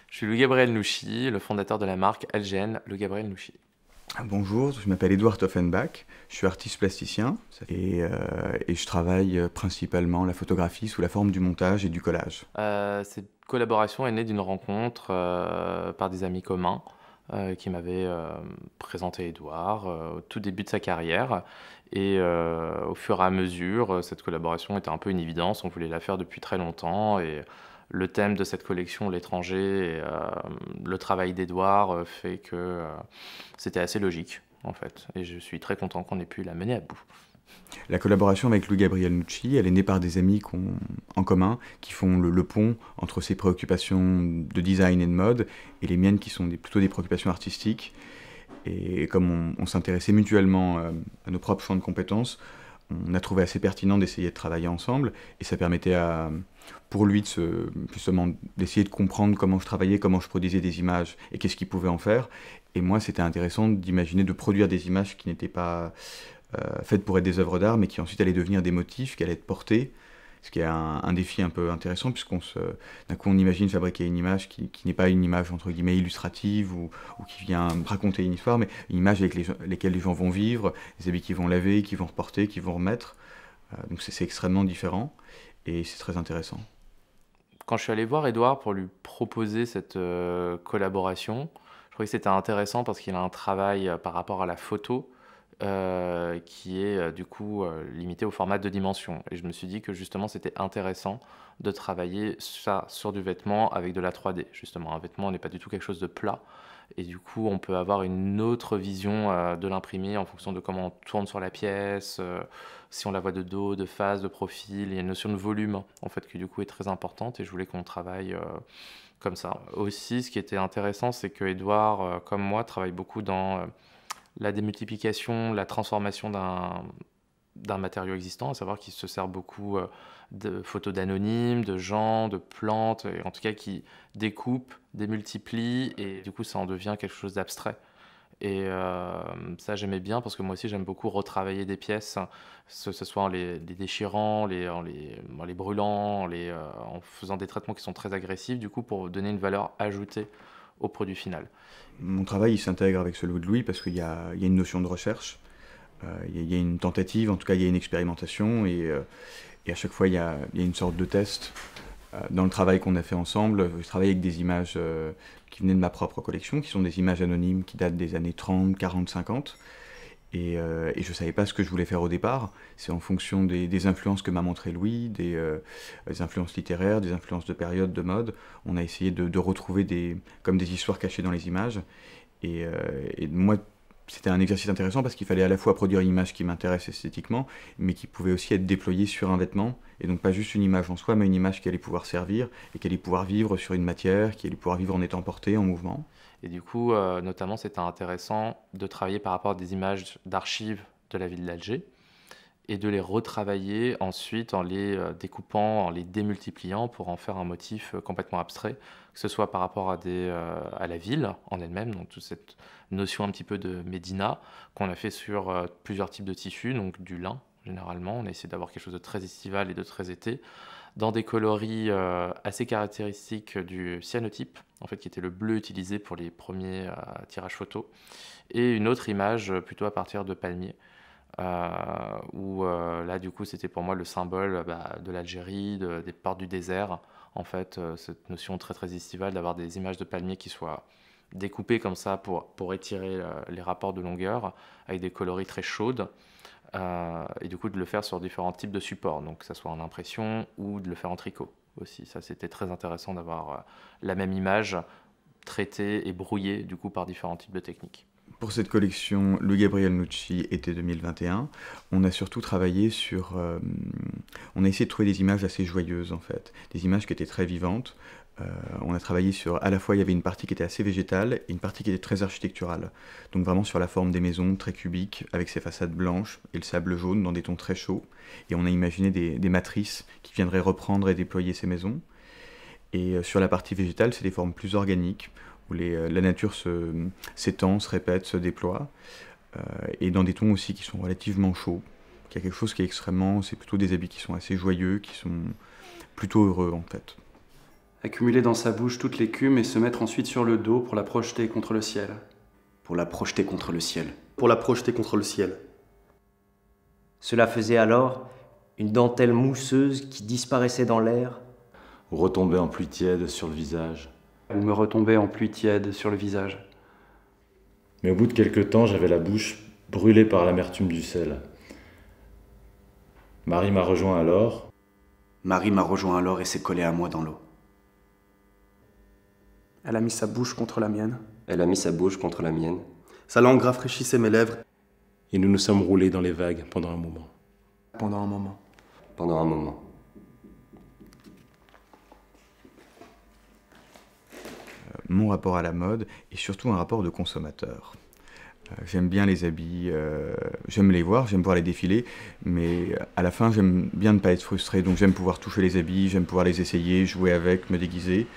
Je suis Louis-Gabriel Nouchi, le fondateur de la marque LGN, Louis-Gabriel Nouchi. Bonjour, je m'appelle Edouard Toffenbach, je suis artiste plasticien et je travaille principalement la photographie sous la forme du montage et du collage. Cette collaboration est née d'une rencontre par des amis communs qui m'avaient présenté Edouard au tout début de sa carrière. Et au fur et à mesure, cette collaboration était un peu une évidence, on voulait la faire depuis très longtemps. Et le thème de cette collection, l'étranger, et le travail d'Edouard fait que c'était assez logique en fait. Et je suis très content qu'on ait pu la mener à bout. La collaboration avec Louis-Gabriel Nucci, elle est née par des amis en commun qui font le pont entre ses préoccupations de design et de mode et les miennes qui sont plutôt des préoccupations artistiques. Et comme on s'intéressait mutuellement à nos propres champs de compétences, on a trouvé assez pertinent d'essayer de travailler ensemble et ça permettait pour lui justement d'essayer de comprendre comment je travaillais, comment je produisais des images et qu'est-ce qu'il pouvait en faire. Et moi, c'était intéressant d'imaginer de produire des images qui n'étaient pas faites pour être des œuvres d'art, mais qui ensuite allaient devenir des motifs, qui allaient être portés. Ce qui est un défi un peu intéressant, d'un coup on imagine fabriquer une image qui n'est pas une image entre guillemets illustrative ou qui vient raconter une histoire, mais une image avec lesquelles les gens vont vivre, les habits qu'ils vont laver, qu'ils vont reporter, qu'ils vont remettre. Donc c'est extrêmement différent et c'est très intéressant. Quand je suis allé voir Edouard pour lui proposer cette collaboration, je trouvais que c'était intéressant parce qu'il a un travail par rapport à la photo qui est du coup limité au format 2 dimensions. Et je me suis dit que justement c'était intéressant de travailler ça sur du vêtement avec de la 3D. Justement, un vêtement n'est pas du tout quelque chose de plat. Et du coup, on peut avoir une autre vision de l'imprimé en fonction de comment on tourne sur la pièce, si on la voit de dos, de face, de profil. Il y a une notion de volume en fait qui du coup est très importante et je voulais qu'on travaille comme ça. Aussi, ce qui était intéressant, c'est que Edouard, comme moi, travaille beaucoup dans la démultiplication, la transformation d'un matériau existant, à savoir qu'il se sert beaucoup de photos d'anonymes, de gens, de plantes, et en tout cas qui découpe, démultiplie, et du coup ça en devient quelque chose d'abstrait. Et ça j'aimais bien parce que moi aussi j'aime beaucoup retravailler des pièces, que ce soit en les déchirant, en les brûlant, en faisant des traitements qui sont très agressifs, du coup pour donner une valeur ajoutée au produit final. Mon travail il s'intègre avec celui de Louis parce qu'il y a une notion de recherche, il y a une tentative, en tout cas il y a une expérimentation et à chaque fois il y a une sorte de test. Dans le travail qu'on a fait ensemble, je travaille avec des images qui venaient de ma propre collection, qui sont des images anonymes qui datent des années 30, 40, 50. Et je ne savais pas ce que je voulais faire au départ. C'est en fonction des influences que m'a montré Louis, des influences littéraires, des influences de période, de mode. On a essayé de retrouver comme des histoires cachées dans les images. Et, et moi, c'était un exercice intéressant parce qu'il fallait à la fois produire une image qui m'intéresse esthétiquement, mais qui pouvait aussi être déployée sur un vêtement. Et donc pas juste une image en soi, mais une image qui allait pouvoir servir et qui allait pouvoir vivre sur une matière, qui allait pouvoir vivre en étant portée, en mouvement. Et du coup, notamment, c'était intéressant de travailler par rapport à des images d'archives de la ville d'Alger et de les retravailler ensuite en les découpant, en les démultipliant pour en faire un motif complètement abstrait, que ce soit par rapport à la ville en elle-même, donc toute cette notion un petit peu de médina qu'on a fait sur plusieurs types de tissus, donc du lin généralement. On a essayé d'avoir quelque chose de très estival et de très été, dans des coloris assez caractéristiques du cyanotype, en fait, qui était le bleu utilisé pour les premiers tirages photos, et une autre image plutôt à partir de palmiers, où là, du coup, c'était pour moi le symbole de l'Algérie, des portes du désert, en fait, cette notion très très estivale d'avoir des images de palmiers qui soient découpées comme ça pour étirer les rapports de longueur, avec des coloris très chaudes, et du coup de le faire sur différents types de supports, donc que ça soit en impression ou de le faire en tricot aussi. Ça c'était très intéressant d'avoir la même image traitée et brouillée du coup par différents types de techniques. Pour cette collection, le Gabriel Nucci été 2021, on a surtout travaillé on a essayé de trouver des images assez joyeuses en fait, des images qui étaient très vivantes. On a travaillé sur, à la fois il y avait une partie qui était assez végétale et une partie qui était très architecturale. Donc vraiment sur la forme des maisons très cubiques, avec ses façades blanches et le sable jaune dans des tons très chauds. Et on a imaginé des matrices qui viendraient reprendre et déployer ces maisons. Et sur la partie végétale, c'est des formes plus organiques, où la nature s'étend, se répète, se déploie, et dans des tons aussi qui sont relativement chauds. Il y a quelque chose qui est extrêmement... C'est plutôt des habits qui sont assez joyeux, qui sont plutôt heureux en fait. Accumuler dans sa bouche toute l'écume et se mettre ensuite sur le dos pour la projeter contre le ciel. Pour la projeter contre le ciel. Pour la projeter contre le ciel. Cela faisait alors une dentelle mousseuse qui disparaissait dans l'air. Ou retomber en pluie tiède sur le visage. Ou me retomber en pluie tiède sur le visage. Mais au bout de quelque temps, j'avais la bouche brûlée par l'amertume du sel. Marie m'a rejoint alors. Marie m'a rejoint alors et s'est collée à moi dans l'eau. Elle a mis sa bouche contre la mienne. Elle a mis sa bouche contre la mienne. Sa langue rafraîchissait mes lèvres. Et nous nous sommes roulés dans les vagues pendant un moment. Pendant un moment. Pendant un moment. Mon rapport à la mode est surtout un rapport de consommateur. J'aime bien les habits, j'aime les voir, j'aime pouvoir les défiler, mais à la fin j'aime bien ne pas être frustré, donc j'aime pouvoir toucher les habits, j'aime pouvoir les essayer, jouer avec, me déguiser.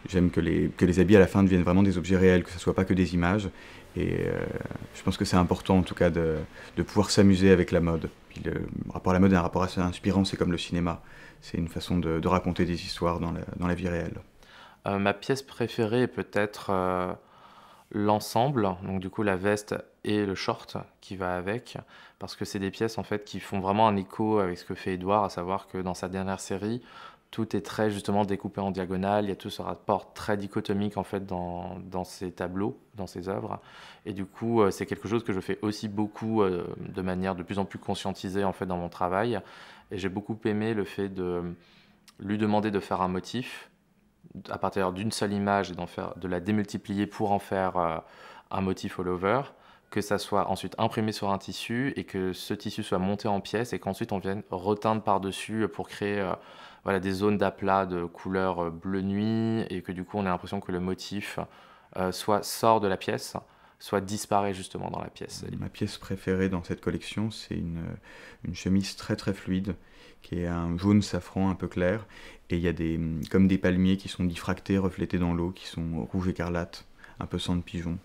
J'aime que les habits à la fin deviennent vraiment des objets réels, que ce ne soit pas que des images. Et je pense que c'est important en tout cas de pouvoir s'amuser avec la mode. Puis le rapport à la mode est un rapport assez inspirant, c'est comme le cinéma. C'est une façon de raconter des histoires dans la vie réelle. Ma pièce préférée est peut-être l'ensemble, donc du coup la veste et le short qui va avec, parce que c'est des pièces en fait qui font vraiment un écho avec ce que fait Édouard, à savoir que dans sa dernière série, tout est très justement découpé en diagonale, il y a tout ce rapport très dichotomique en fait dans ses tableaux, dans ses œuvres, et du coup c'est quelque chose que je fais aussi beaucoup de manière de plus en plus conscientisée en fait dans mon travail, et j'ai beaucoup aimé le fait de lui demander de faire un motif à partir d'une seule image et de la démultiplier pour en faire un motif all over, que ça soit ensuite imprimé sur un tissu et que ce tissu soit monté en pièces et qu'ensuite on vienne reteindre par-dessus pour créer voilà, des zones d'aplat de couleur bleu nuit et que du coup on a l'impression que le motif soit sort de la pièce, soit disparaît justement dans la pièce. Ma pièce préférée dans cette collection, c'est une chemise très très fluide qui est un jaune safran un peu clair, et il y a comme des palmiers qui sont diffractés, reflétés dans l'eau, qui sont rouge écarlate, un peu sang de pigeon.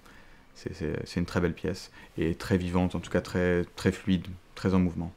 C'est une très belle pièce, et très vivante, en tout cas très, très fluide, très en mouvement.